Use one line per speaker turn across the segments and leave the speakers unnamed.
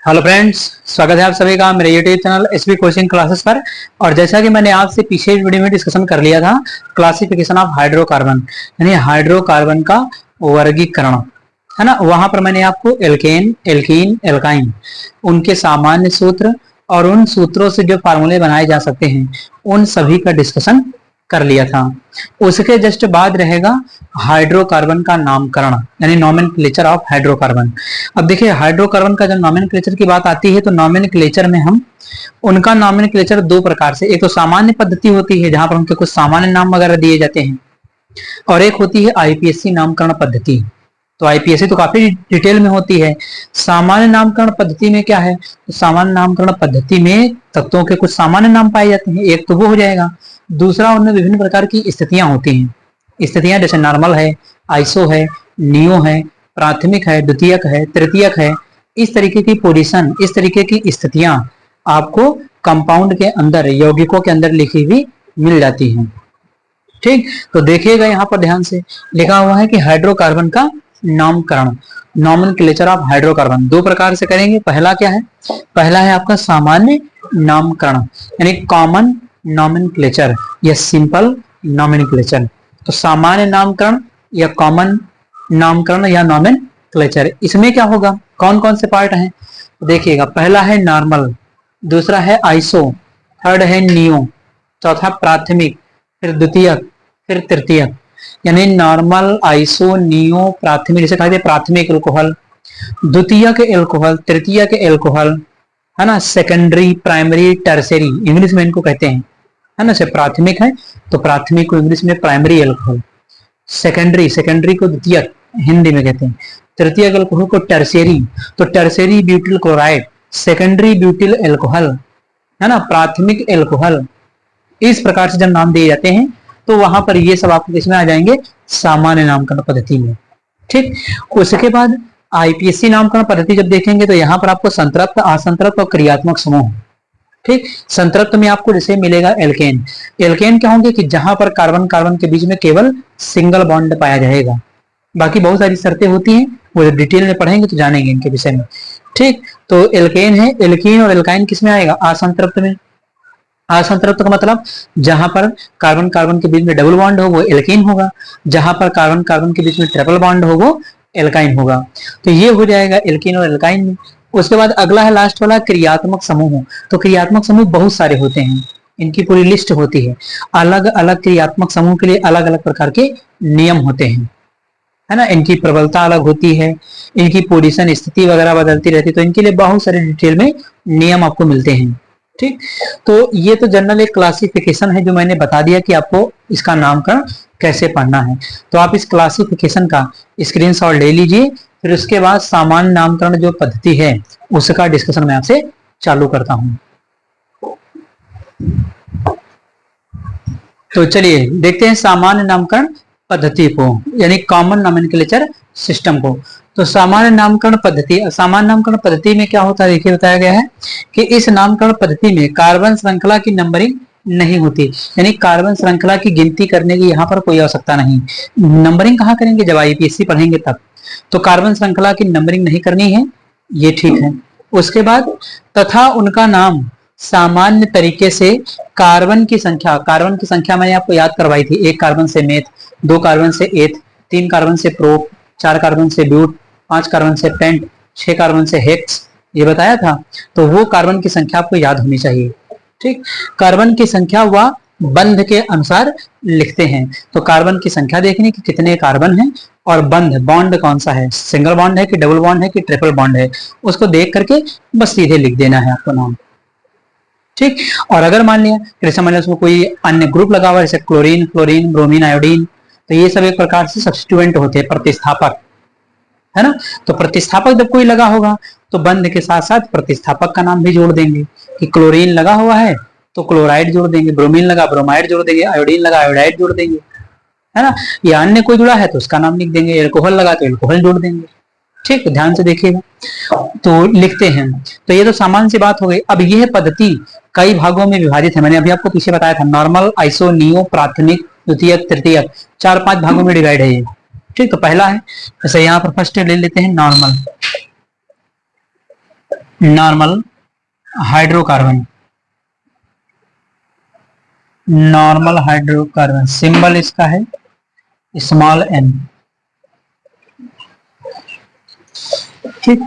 Hello friends, स्वागत है आप सभी का मेरे YouTube channel SB coaching classes पर। और जैसा कि मैंने आपसे पीछे वीडियो में डिस्कशन कर लिया था क्लासिफिकेशन ऑफ हाइड्रोकार्बन, यानी हाइड्रोकार्बन का वर्गीकरण, है ना। वहां पर मैंने आपको एल्केन, एल्कीन, एल्काइन, उनके सामान्य सूत्र और उन सूत्रों से जो फार्मूले बनाए जा सकते हैं उन सभी का डिस्कशन कर लिया था। उसके जस्ट बाद रहेगा हाइड्रोकार्बन का नामकरण, यानी नॉमेनक्लेचर ऑफ हाइड्रोकार्बन। अब देखिए, हाइड्रोकार्बन का जब नॉमेनक्लेचर की बात आती है तो नॉमेनक्लेचर में हम उनका नॉमेनक्लेचर दो प्रकार से, एक तो सामान्य पद्धति होती है जहां पर उनके कुछ सामान्य नाम वगैरह दिए जाते हैं, और एक होती है आईपीएससी नामकरण पद्धति। तो आईपीएससी तो काफी डिटेल में होती है। सामान्य नामकरण पद्धति में क्या है, तो सामान्य नामकरण पद्धति में तत्वों के कुछ सामान्य नाम पाए जाते हैं, एक तो वो हो जाएगा। दूसरा, उनमें विभिन्न प्रकार की स्थितियां होती हैं। स्थितियां जैसे नॉर्मल है, आइसो है, नियो है, प्राथमिक है, द्वितीयक है, तृतीयक है। इस तरीके की पोजीशन, इस तरीके की स्थितियां आपको कंपाउंड के अंदर, यौगिकों के अंदर लिखी हुई मिल जाती हैं। ठीक, तो देखिएगा यहाँ पर ध्यान से लिखा हुआ है कि हाइड्रोकार्बन का नामकरण, नॉमेनक्लेचर ऑफ हाइड्रोकार्बन दो प्रकार से करेंगे। पहला क्या है, पहला है आपका सामान्य नामकरण, यानी कॉमन नॉमेनक्लेचर या सिंपल नॉमेनक्लेचर। तो सामान्य नामकरण या कॉमन नामकरण या नॉमेनक्लेचर, इसमें क्या होगा, कौन कौन से पार्ट हैं देखिएगा। पहला है नॉर्मल, दूसरा है आइसो, थर्ड है नियो, चौथा प्राथमिक, फिर द्वितीयक, फिर तृतीयक। यानी नॉर्मल, आइसो, नियो, प्राथमिक, जैसे कहते हैं प्राथमिक एल्कोहल, द्वितीयक एल्कोहल, तृतीयक एल्कोहल, है ना। सेकेंडरी, प्राइमरी, टर्सरी इंग्लिश में इनको कहते हैं, है ना। से प्राथमिक है तो प्राथमिक को इंग्लिश में प्राइमरी एल्कोहल, सेकेंडरी, सेकेंडरी को द्वितीयक हिंदी में कहते हैं, तृतीयक एल्कोहल को टर्सरी, तो tertiary butyl chloride, secondary butyl alcohol, है ना, प्राथमिक एल्कोहल। इस प्रकार से जब नाम दिए जाते हैं तो वहां पर ये सब आपको किसमें आ जाएंगे, सामान्य नामकरण पद्धति में। ठीक, उसके बाद आईपीएससी नामकरण पद्धति जब देखेंगे तो यहाँ पर आपको संतृप्त, असंतृप्त और क्रियात्मक समूह। ठीक, संतृप्त में आपको जैसे मिलेगा एल्केन। एल्केन क्या होंगे कि जहां पर कार्बन कार्बन के बीच में केवल सिंगल बॉन्ड पाया जाएगा, बाकी बहुत सारी शर्तें होती हैं, वो जब डिटेल में पढ़ेंगे तो जानेंगे इनके विषय में। ठीक, तो एल्केन है, एल्कीन और एल्काइन किसमें आएगा, असंतृप्त में। असंतृप्त का मतलब जहां पर कार्बन कार्बन के बीच में डबल बॉन्ड हो वो एल्कीन होगा, जहां पर कार्बन कार्बन के बीच में ट्रिपल बॉन्ड हो वो एल्काइन होगा। तो ये हो जाएगा एल्कीन और एल्काइन में। उसके बाद अगला है लास्ट वाला क्रियात्मक समूह। तो क्रियात्मक समूह बहुत सारे होते हैं, इनकी पूरी लिस्ट होती है। अलग अलग क्रियात्मक समूह के लिए अलग अलग प्रकार के नियम होते हैं, है ना। इनकी प्रबलता अलग होती है, इनकी पोजीशन, स्थिति वगैरह बदलती रहती है, तो इनके लिए बहुत सारे डिटेल में नियम आपको मिलते हैं। ठीक, तो ये तो जनरल एक क्लासिफिकेशन है जो मैंने बता दिया कि आपको इसका नामकरण कैसे पढ़ना है। तो आप इस क्लासिफिकेशन का स्क्रीनशॉट ले लीजिए, फिर उसके बाद सामान्य नामकरण जो पद्धति है उसका डिस्कशन मैं आपसे चालू करता हूं। तो चलिए देखते हैं सामान्य नामकरण पद्धति को, यानी कॉमन नॉमेनक्लेचर सिस्टम को। तो सामान्य नामकरण पद्धति, सामान्य नामकरण पद्धति में क्या होता है, देखिए बताया गया है कि इस नामकरण पद्धति में कार्बन श्रृंखला की नंबरिंग नहीं होती, यानी कार्बन श्रृंखला की गिनती करने की यहाँ पर कोई आवश्यकता नहीं। नंबरिंग कहाँ करेंगे, जब आईपीएससी पढ़ेंगे तब। तो कार्बन श्रृंखला की नंबरिंग नहीं करनी है, ये ठीक है। उसके बाद तथा उनका नाम सामान्य तरीके से कार्बन की संख्या मैंने आपको याद करवाई थी, एक कार्बन से मेथ, दो कार्बन से एथ, तीन कार्बन से प्रोप, चार कार्बन से ब्यूट, पांच कार्बन से पेंट, छह कार्बन से हेक्स, ये बताया था। तो वो कार्बन की संख्या आपको याद होनी चाहिए। ठीक, कार्बन की संख्या व बंध के अनुसार लिखते हैं। तो कार्बन की संख्या देखनी कि कितने कार्बन हैं, और बंध, बॉन्ड कौन सा है, सिंगल बॉन्ड है कि डबल बॉन्ड है कि ट्रिपल बॉन्ड है, उसको देख करके बस सीधे लिख देना है आपको नाम। ठीक, और अगर मान लिया जैसे मान लिया उसमें कोई अन्य ग्रुप लगा हुआ, जैसे क्लोरीन, फ्लोरीन, ब्रोमीन, आयोडीन, तो ये सब एक प्रकार से सब्स्टिट्यूएंट होते हैं, प्रतिस्थापक, है ना। तो प्रतिस्थापक जब कोई लगा होगा तो बंध के साथ साथ प्रतिस्थापक का नाम भी जोड़ देंगे, कि क्लोरीन लगा हुआ है तो क्लोराइड जोड़ देंगे, ब्रोमीन लगा ब्रोमाइड जोड़ देंगे, आयोडीन लगा आयोडाइड जोड़ देंगे, है ना। या अन्य कोई जुड़ा है तो उसका नाम लिख देंगे, एल्कोहल लगा तो एल्कोहल जोड़ देंगे। ठीक, ध्यान से देखिएगा, तो लिखते हैं। तो ये तो सामान्य सी बात हो गई। अब यह पद्धति कई भागों में विभाजित है, मैंने अभी आपको पीछे बताया था, नॉर्मल, आइसो, नियो, प्राथमिक, द्वितीयक, तृतीयक, 4-5 भागों में डिवाइड है ये। ठीक, तो पहला है, जैसे यहाँ पर फर्स्ट ले लेते हैं normal. Normal hydrocarbon, normal hydrocarbon symbol इसका है स्मॉल एन। ठीक,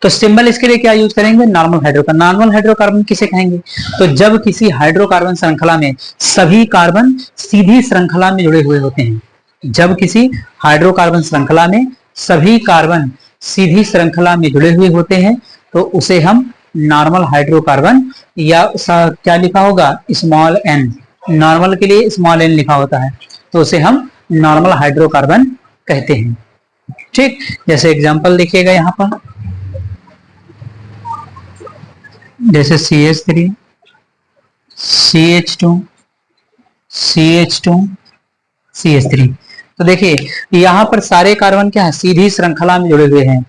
तो सिंबल इसके लिए क्या यूज करेंगे, नॉर्मल हाइड्रोकार्बन। नॉर्मल हाइड्रोकार्बन किसे कहेंगे, तो जब किसी हाइड्रोकार्बन श्रृंखला में सभी कार्बन सीधी श्रृंखला में जुड़े हुए होते हैं, जब किसी हाइड्रोकार्बन श्रृंखला में सभी कार्बन सीधी श्रृंखला में जुड़े हुए होते हैं तो उसे हम नॉर्मल हाइड्रोकार्बन या क्या लिखा होगा, स्मॉल एन। नॉर्मल के लिए स्मॉल एन लिखा होता है तो उसे हम नॉर्मल हाइड्रोकार्बन कहते हैं। ठीक, जैसे एग्जांपल देखिएगा यहाँ पर, जैसे CH3, CH2, CH2, CH3। तो देखिए यहाँ पर सारे कार्बन क्या है, सीधी श्रृंखला में जुड़े हुए हैं।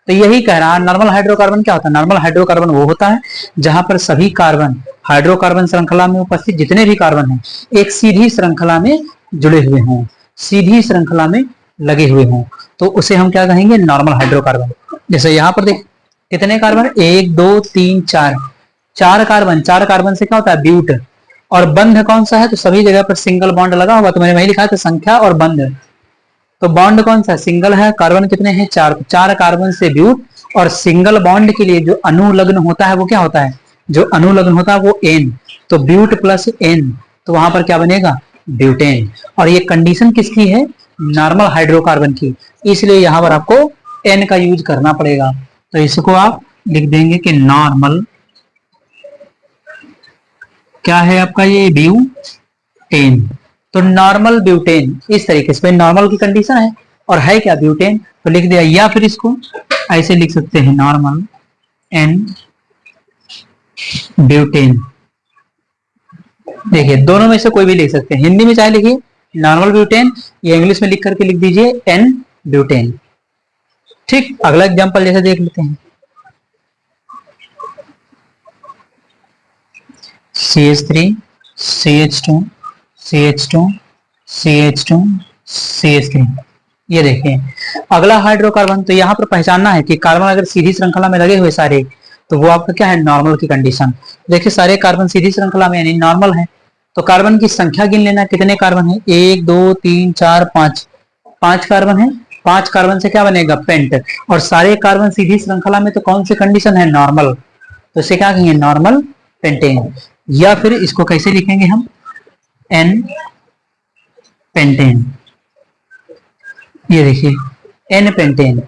तो यही कह रहा है नॉर्मल हाइड्रोकार्बन क्या होता है, नॉर्मल हाइड्रोकार्बन वो होता है जहां पर सभी कार्बन हाइड्रोकार्बन श्रृंखला में उपस्थित जितने भी कार्बन हैं एक सीधी श्रृंखला में जुड़े हुए हों, सीधी श्रृंखला में लगे हुए हों, तो उसे हम क्या कहेंगे, नॉर्मल हाइड्रोकार्बन। जैसे यहाँ पर देख कितने कार्बन, 1 2 3 4, चार कार्बन, चार कार्बन से क्या होता है, ब्यूट। और बंध कौन सा है, तो सभी जगह पर सिंगल बॉन्ड लगा होगा, तो मैंने वही लिखा है, तो संख्या और बंध। तो बॉन्ड कौन सा, सिंगल है। कार्बन कितने हैं, 4, 4 कार्बन से ब्यूट। और सिंगल बॉन्ड के लिए जो अनुलग्न होता है वो क्या होता है, जो अनुलग्न होता है वो एन। तो ब्यूट प्लस एन, तो वहां पर क्या बनेगा, ब्यूटेन। और ये कंडीशन किसकी है, नॉर्मल हाइड्रोकार्बन की, इसलिए यहां पर आपको एन का यूज करना पड़ेगा। तो इसको आप लिख देंगे कि नॉर्मल क्या है आपका, ये ब्यूटेन। तो नॉर्मल ब्यूटेन, इस तरीके से नॉर्मल की कंडीशन है और है क्या, ब्यूटेन, तो लिख दिया। या फिर इसको ऐसे लिख सकते हैं, नॉर्मल एन ब्यूटेन। देखिए दोनों में से कोई भी लिख सकते हैं, हिंदी में चाहे लिखिए नॉर्मल ब्यूटेन या इंग्लिश में लिख करके लिख दीजिए एन ब्यूटेन। ठीक, अगला एग्जांपल जैसे देख लेते हैं, CH3, CH2, CH2, CH2, CH3। ये देखिए अगला हाइड्रोकार्बन। तो यहाँ पर पहचानना है कि कार्बन अगर सीधी श्रृंखला में लगे हुए सारे, तो वो आपका क्या है, नॉर्मल की कंडीशन। देखिए सारे कार्बन सीधी श्रृंखला में यानी नॉर्मल है। तो कार्बन की संख्या गिन लेना, कितने कार्बन है, 1 2 3 4 5, 5 कार्बन है। 5 कार्बन से क्या बनेगा, पेंट। और सारे कार्बन सीधी श्रृंखला में तो कौन सी कंडीशन है, नॉर्मल। तो इसे क्या कहेंगे, नॉर्मल पेंटेन। या फिर इसको कैसे लिखेंगे हम, एन पेंटेन। ये देखिए एन पेंटेन।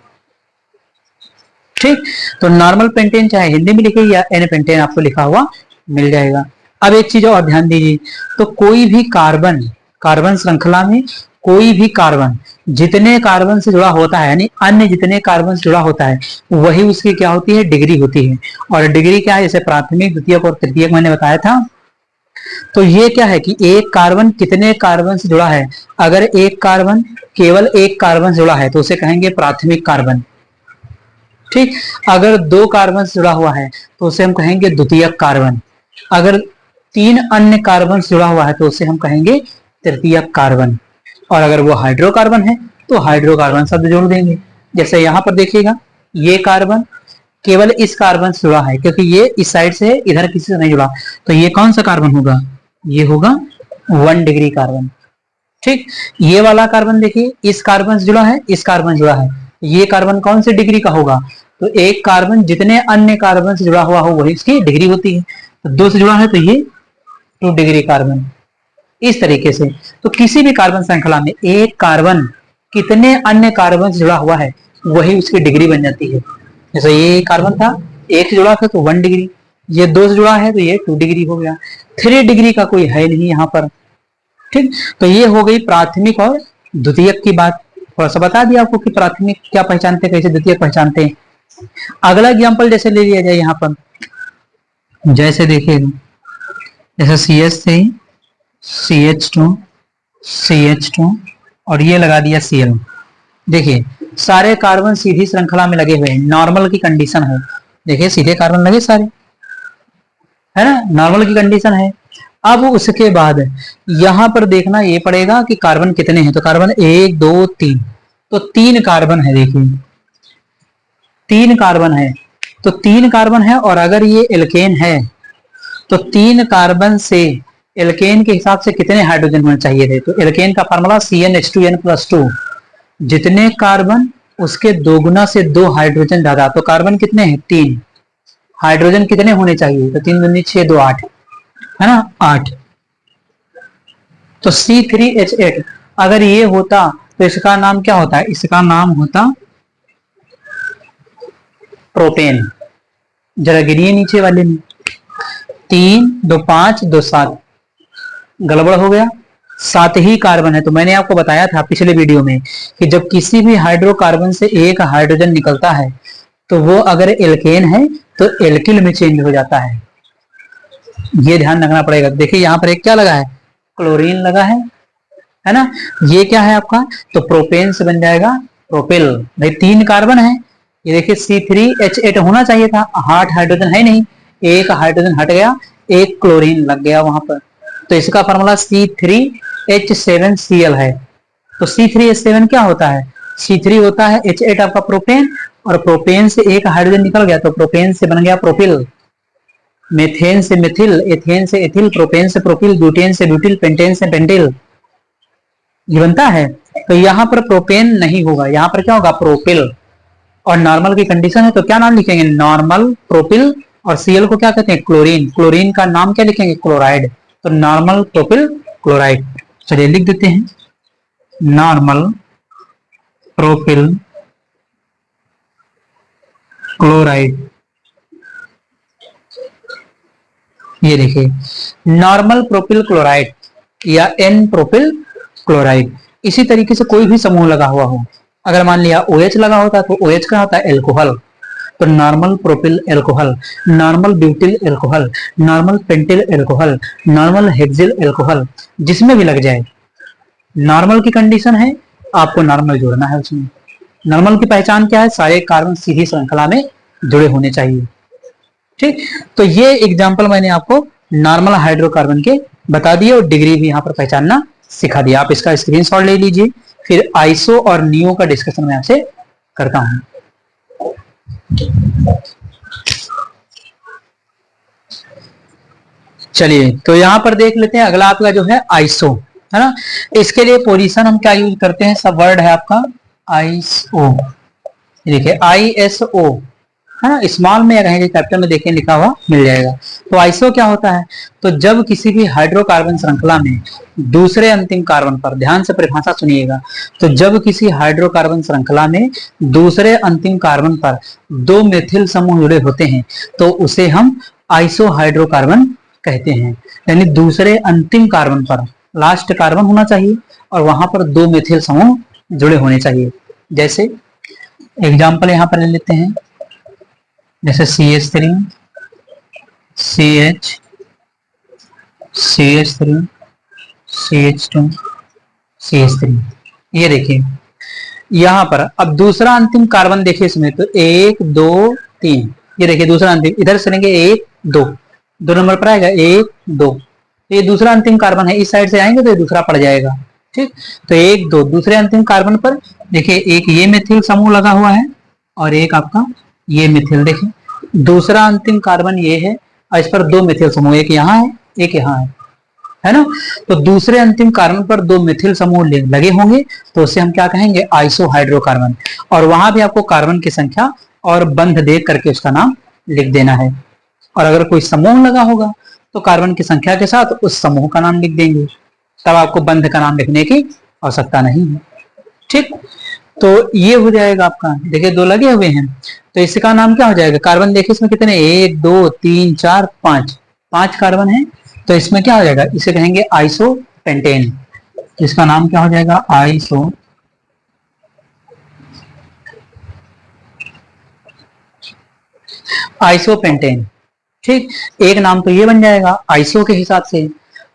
ठीक, तो नॉर्मल पेंटेन चाहे हिंदी में लिखिए या एन पेंटेन आपको लिखा हुआ मिल जाएगा। अब एक चीज और ध्यान दीजिए, तो कोई भी कार्बन, कार्बन श्रृंखला में कोई भी कार्बन जितने कार्बन से जुड़ा होता है, यानी अन्य जितने कार्बन से जुड़ा होता है, वही उसकी क्या होती है, डिग्री होती है। और डिग्री क्या है, जैसे प्राथमिक, द्वितीयक और तृतीयक मैंने बताया था। तो ये क्या है कि एक कार्बन कितने कार्बन से जुड़ा है। अगर एक कार्बन केवल एक कार्बन से जुड़ा है तो उसे कहेंगे प्राथमिक कार्बन। ठीक, अगर 2 कार्बन से जुड़ा हुआ है तो उसे हम कहेंगे द्वितीयक कार्बन। अगर 3 अन्य कार्बन से जुड़ा हुआ है तो उसे हम कहेंगे तृतीयक कार्बन। और अगर वो हाइड्रोकार्बन है तो हाइड्रोकार्बन शब्द जोड़ देंगे। जैसे यहाँ पर देखिएगा, ये कार्बन केवल इस कार्बन से जुड़ा है क्योंकि ये इस साइड से इधर किसी से नहीं जुड़ा, तो ये कौन सा कार्बन होगा, ये होगा 1 डिग्री कार्बन। ठीक, ये वाला कार्बन देखिए इस कार्बन से जुड़ा है, इस कार्बन से जुड़ा है, ये कार्बन कौन से डिग्री का होगा, तो एक कार्बन जितने अन्य कार्बन से जुड़ा हुआ हो वही इसकी डिग्री होती है। तो 2 से जुड़ा है तो ये 2 डिग्री कार्बन। इस तरीके से तो किसी भी कार्बन श्रृंखला में एक कार्बन कितने अन्य कार्बन से जुड़ा हुआ है वही उसकी डिग्री बन जाती है। जैसे ये कार्बन था, 1 से जुड़ा था तो 1 डिग्री, ये 2 से जुड़ा है तो ये 2 डिग्री हो गया, 3 डिग्री का कोई है नहीं यहाँ पर। ठीक, तो ये हो गई प्राथमिक और द्वितीयक की बात। थोड़ा सा बता दिया आपको कि प्राथमिक क्या पहचानते हैं, कैसे द्वितीयक पहचानते हैं। अगला एग्जाम्पल जैसे ले लिया जाए यहाँ पर, जैसे देखिएगा, जैसे CH3, CH2, CH2 और ये लगा दिया Cl। देखिए सारे कार्बन सीधी श्रृंखला में लगे हुए हैं, नॉर्मल की कंडीशन है। देखिए सीधे कार्बन लगे सारे, है ना, नॉर्मल की कंडीशन है। अब उसके बाद यहां पर देखना ये पड़ेगा कि कार्बन कितने हैं। तो कार्बन 1 2 3, तो 3 कार्बन है। देखिए 3 कार्बन है तो 3 कार्बन है और अगर ये एल्केन है तो 3 कार्बन से एल्केन के हिसाब से कितने हाइड्रोजन होने चाहिए थे? तो एल्केन का फार्मूला CnH2n+2, जितने कार्बन उसके दोगुना से 2 हाइड्रोजन ज्यादा। तो कार्बन कितने हैं? 3। हाइड्रोजन कितने होने चाहिए? तो 3 दूनी 6, 2 8, है ना, 8। तो C3H8 अगर ये होता तो इसका नाम क्या होता है? इसका नाम होता प्रोपेन। जरा गिनिए नीचे वाले में, 3 2 5 2 7, गड़बड़ हो गया। 7 ही कार्बन है। तो मैंने आपको बताया था पिछले वीडियो में कि जब किसी भी हाइड्रोकार्बन से एक हाइड्रोजन निकलता है तो वो अगर एल्केन है तो एल्किल में चेंज हो जाता है। ये ध्यान रखना पड़ेगा। देखिए यहाँ पर एक क्या लगा है? क्लोरीन लगा है ना। ये क्या है आपका? तो प्रोपेन से बन जाएगा प्रोपिल। भाई 3 कार्बन है, ये देखिए C3H8 होना चाहिए था, 8 हाइड्रोजन है नहीं, एक हाइड्रोजन हट गया, एक क्लोरीन लग गया वहां पर। तो इसका फॉर्मूला C3H7Cl है। तो C3H7 क्या होता है? C3 होता है H8 आपका प्रोपेन, और प्रोपेन से एक हाइड्रोजन निकल गया तो प्रोपेन से बन गया प्रोपिल। मेथेन से मिथिल, एथेन से एथिल, प्रोपेन से प्रोपिल, ब्यूटेन से ब्यूटिल, पेंटेन से पेंटिल, ये बनता है। तो यहाँ पर प्रोपेन नहीं होगा, यहाँ पर क्या होगा? प्रोपिल। और नॉर्मल की कंडीशन है तो क्या नाम लिखेंगे? Normal propyl. और Cl को क्या कहते हैं? क्लोरीन। क्लोरीन का नाम क्या लिखेंगे? क्लोराइड। तो नॉर्मल प्रोपिल क्लोराइड। चलिए लिख देते हैं, नॉर्मल प्रोपिल क्लोराइड। ये देखिए नॉर्मल प्रोपिल क्लोराइड या N प्रोपिल क्लोराइड। इसी तरीके से कोई भी समूह लगा हुआ हो, अगर मान लिया OH लगा होता तो OH का होता है एल्कोहल, तो normal propyl alcohol, normal butyl alcohol, normal pentyl alcohol, normal hexyl alcohol, जिसमें भी लग जाए। नॉर्मल की कंडीशन है, आपको नॉर्मल जोड़ना है उसमें। नॉर्मल की पहचान क्या है? सारे कार्बन सीधी श्रृंखला में जुड़े होने चाहिए। ठीक, तो ये एग्जांपल मैंने आपको नॉर्मल हाइड्रोकार्बन के बता दिए और डिग्री भी यहाँ पर पहचानना सिखा दिया। आप इसका स्क्रीनशॉट ले लीजिए, फिर आइसो और नियो का डिस्कशन मैं आपसे करता हूं। चलिए तो यहां पर देख लेते हैं, अगला आपका जो है आइसो, है ना। इसके लिए पोजीशन हम क्या यूज करते हैं? सब वर्ड है आपका आइसो। देखिए ISO, है ना, स्मॉल में या कहीं कैपिटल में देखें लिखा हुआ मिल जाएगा। तो आइसो क्या होता है? तो जब किसी भी हाइड्रोकार्बन श्रृंखला में दूसरे अंतिम कार्बन पर, ध्यान से परिभाषा सुनिएगा, तो जब किसी हाइड्रोकार्बन श्रृंखला में दूसरे अंतिम कार्बन पर 2 मेथिल समूह जुड़े होते हैं तो उसे हम आइसो हाइड्रोकार्बन कहते हैं। यानी दूसरे अंतिम कार्बन पर, लास्ट कार्बन होना चाहिए और वहां पर 2 मेथिल समूह जुड़े होने चाहिए। जैसे एग्जाम्पल यहां पर ले लेते हैं, जैसे CH3, CH, CH3, CH2, CH3। ये देखिए यहां पर अब दूसरा अंतिम कार्बन देखिए इसमें, तो 1 2 3, ये देखिए दूसरा अंतिम, इधर से लेंगे 1 2, 2 नंबर पर आएगा 1 2, ये दूसरा अंतिम कार्बन है, इस साइड से आएंगे तो ये दूसरा पड़ जाएगा। ठीक, तो 1 2 दूसरे अंतिम कार्बन पर देखिए एक ये मिथिल समूह लगा हुआ है और एक आपका ये मिथिल। देखिए दूसरा अंतिम कार्बन ये है और इस पर 2 मिथिल समूह, एक यहाँ है एक यहाँ है ना। तो दूसरे अंतिम कार्बन पर 2 मिथिल समूह लगे होंगे तो उसे हम क्या कहेंगे? Iso hydrocarbon. और वहां भी आपको कार्बन की संख्या और बंध देख करके उसका नाम लिख देना है। और अगर कोई समूह लगा होगा तो कार्बन की संख्या के साथ उस समूह का नाम लिख देंगे, तब आपको बंध का नाम लिखने की आवश्यकता नहीं है। ठीक, तो ये हो जाएगा आपका। देखिए 2 लगे हुए हैं तो इसका नाम क्या हो जाएगा? कार्बन देखिए इसमें कितने, 1 2 3 4 5, 5 कार्बन है तो इसमें क्या हो जाएगा? इसे कहेंगे आइसो पेंटेन। इसका नाम क्या हो जाएगा? Iso isopentane. ठीक, एक नाम तो ये बन जाएगा आइसो के हिसाब से।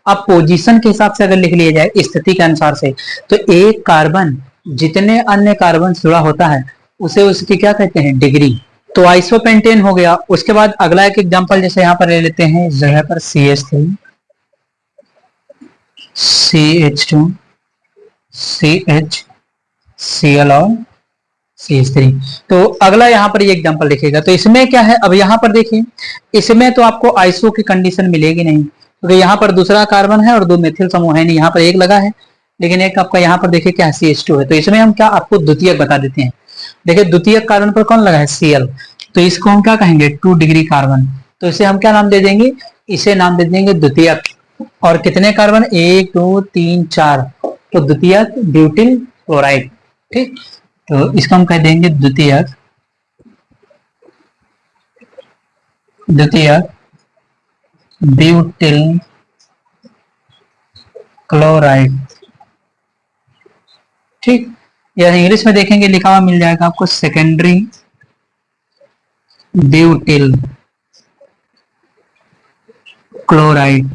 अब पोजीशन के हिसाब से अगर लिख लिया जाए स्थिति के अनुसार से, तो एक कार्बन जितने अन्य कार्बन से जुड़ा होता है उसे उसकी क्या कहते हैं? डिग्री। तो आइसोपेंटेन हो गया। उसके बाद अगला एक एग्जांपल जैसे यहाँ पर ले लेते हैं, इस जगह पर CH3, CH2, CH, Cl और CH3। तो अगला यहाँ पर ये एग्जांपल लिखेगा। तो इसमें क्या है, अब यहाँ पर देखिए, इसमें तो आपको आइसो की कंडीशन मिलेगी नहीं, क्योंकि तो यहाँ पर दूसरा कार्बन है और दो मेथिल समूह है नहीं, यहाँ पर एक लगा है, लेकिन एक आपका यहाँ पर देखिए क्या है, CH2 है। तो इसमें हम क्या आपको द्वितीयक बता देते हैं। देखिए द्वितीयक कार्बन पर कौन लगा है, Cl, तो इसको हम क्या कहेंगे, 2 डिग्री कार्बन। तो इसे हम क्या नाम दे देंगे, इसे नाम दे देंगे द्वितीयक। और कितने कार्बन, 1 2 3 4, तो द्वितीयक ब्यूटिल क्लोराइड। ठीक, तो इसको हम कह देंगे द्वितीयक, द्वितीयक ब्यूटिल क्लोराइड। ठीक, या इंग्लिश में देखेंगे लिखा हुआ मिल जाएगा आपको, सेकेंडरी ब्यूटिल क्लोराइड।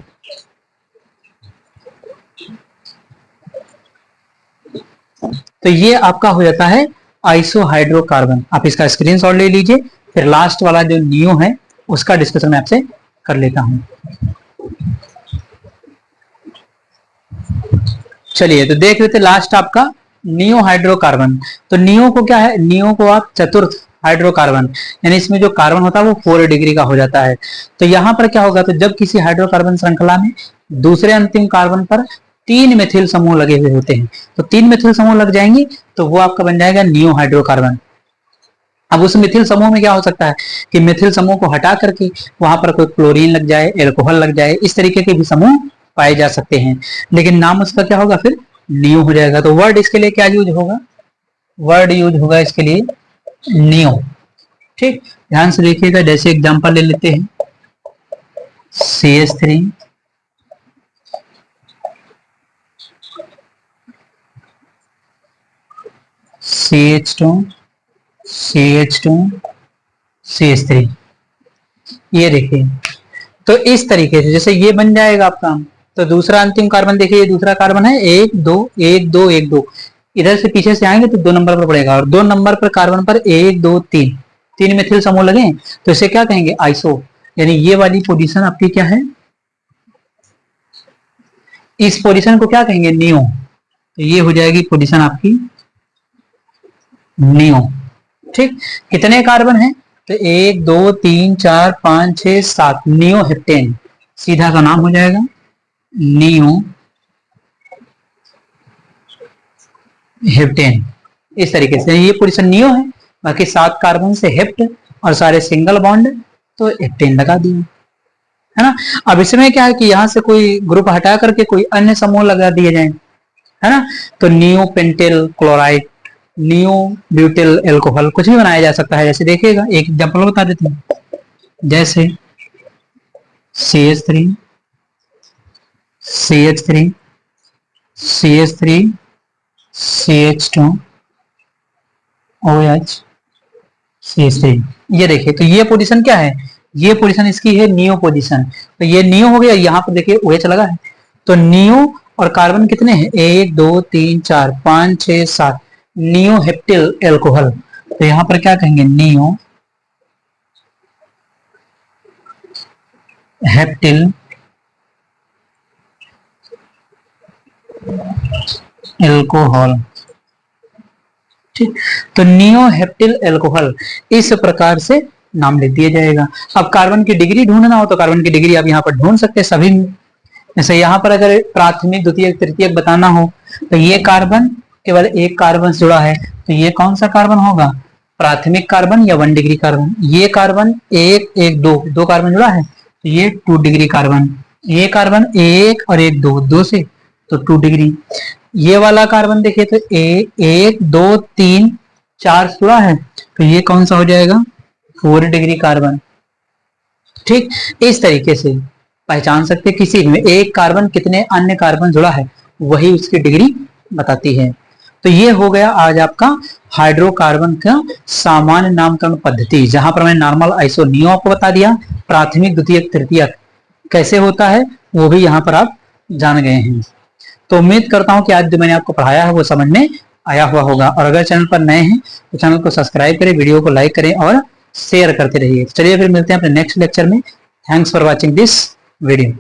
तो ये आपका हो जाता है आइसोहाइड्रोकार्बन। आप इसका स्क्रीनशॉट ले लीजिए, फिर लास्ट वाला जो नियो है उसका डिस्कशन मैं आपसे कर लेता हूं। चलिए तो देख लेते लास्ट आपका नियो हाइड्रोकार्बन। तो नियो को क्या है, नियो को आप चतुर्थ हाइड्रोकार्बन, यानी इसमें जो कार्बन होता है वो 4 डिग्री का हो जाता है। तो यहां पर क्या होगा, तो जब किसी हाइड्रोकार्बन श्रृंखला में दूसरे अंतिम कार्बन पर 3 मेथिल समूह लगे हुए होते हैं, तो 3 मेथिल समूह लग जाएंगे तो वो आपका बन जाएगा नियो हाइड्रोकार्बन। अब उस मिथिल समूह में क्या हो सकता है कि मिथिल समूह को हटा करके वहां पर कोई क्लोरीन लग जाए, एल्कोहल लग जाए, इस तरीके के भी समूह पाए जा सकते हैं, लेकिन नाम उसका क्या होगा, फिर नियो हो जाएगा। तो वर्ड इसके लिए क्या यूज होगा, वर्ड यूज होगा इसके लिए नियो। ठीक, ध्यान से देखिएगा, जैसे एग्जांपल ले लेते हैं, CH3 CH2 CH2 CH3, ये देखिए। तो इस तरीके से जैसे ये बन जाएगा आपका, तो दूसरा अंतिम कार्बन देखिए, ये दूसरा कार्बन है 1 2 1 2 1 2, इधर से पीछे से आएंगे तो 2 नंबर पर पड़ेगा, और 2 नंबर पर कार्बन पर 1 2 3 3 मेथिल समूह लगे, तो इसे क्या कहेंगे, आइसो। यानी ये वाली पोजीशन आपकी क्या है, इस पोजीशन को क्या कहेंगे, नियो। तो ये हो जाएगी पोजीशन आपकी नियो। ठीक, कितने कार्बन है, तो 1 2 3 4 5 6 7, नियो हेप्टेन, सीधा का नाम हो जाएगा नियो हेप्टेन। इस तरीके से ये पोजीशन नियो है, बाकी 7 कार्बन से हेप्ट और सारे सिंगल बॉन्ड, तो हेप्टेन लगा दिया, है ना। अब इसमें क्या है कि यहां से कोई ग्रुप हटा करके कोई अन्य समूह लगा दिए जाए, है ना, तो neo pintail chloride, neo butyl alcohol, कुछ भी बनाया जा सकता है। जैसे देखिएगा, एक एग्जांपल बता देते हैं, जैसे CH3 CH3 CH3 CH2 OH CH3, ये देखिए। तो ये पोजीशन क्या है, ये पोजीशन इसकी है नियो पोजीशन। तो ये नियो हो गया, यहाँ पर देखिए OH लगा है, तो नियो और कार्बन कितने हैं, 1 2 3 4 5 6 7, नियो हेप्टिल एल्कोहल। तो यहां पर क्या कहेंगे, नियो हेप्टिल एल्कोहल। ठीक, तो नियो हेप्टिल एल्कोहल इस प्रकार से नाम लिख दिया जाएगा। अब कार्बन की डिग्री ढूंढना हो तो कार्बन की डिग्री आप यहाँ पर ढूंढ सकते हैं सभी। जैसे यहाँ पर अगर प्राथमिक द्वितीयक तृतीयक बताना हो तो ये कार्बन केवल एक कार्बन से जुड़ा है, तो ये कौन सा कार्बन होगा, प्राथमिक कार्बन या 1 डिग्री कार्बन। ये कार्बन 1 1 2 2 कार्बन जुड़ा है, तो ये 2 डिग्री कार्बन। ये कार्बन 1 और 1 2 2 से, तो 2 डिग्री। ये वाला कार्बन देखिए तो 1 2 3 4 जुड़ा है, तो ये कौन सा हो जाएगा, 4 डिग्री कार्बन। ठीक, इस तरीके से पहचान सकते किसी में एक कार्बन कितने अन्य कार्बन जुड़ा है, वही उसकी डिग्री बताती है। तो ये हो गया आज आपका हाइड्रोकार्बन का सामान्य नामकरण पद्धति, जहां पर मैंने नॉर्मल आइसो नियो आपको बता दिया, प्राथमिक द्वितीयक तृतीयक कैसे होता है वो भी यहाँ पर आप जान गए हैं। तो उम्मीद करता हूं कि आज जो मैंने आपको पढ़ाया है वो समझ में आया हुआ होगा, और अगर चैनल पर नए हैं तो चैनल को सब्सक्राइब करें, वीडियो को लाइक करें और शेयर करते रहिए। चलिए फिर मिलते हैं अपने नेक्स्ट लेक्चर में। Thanks for watching this video.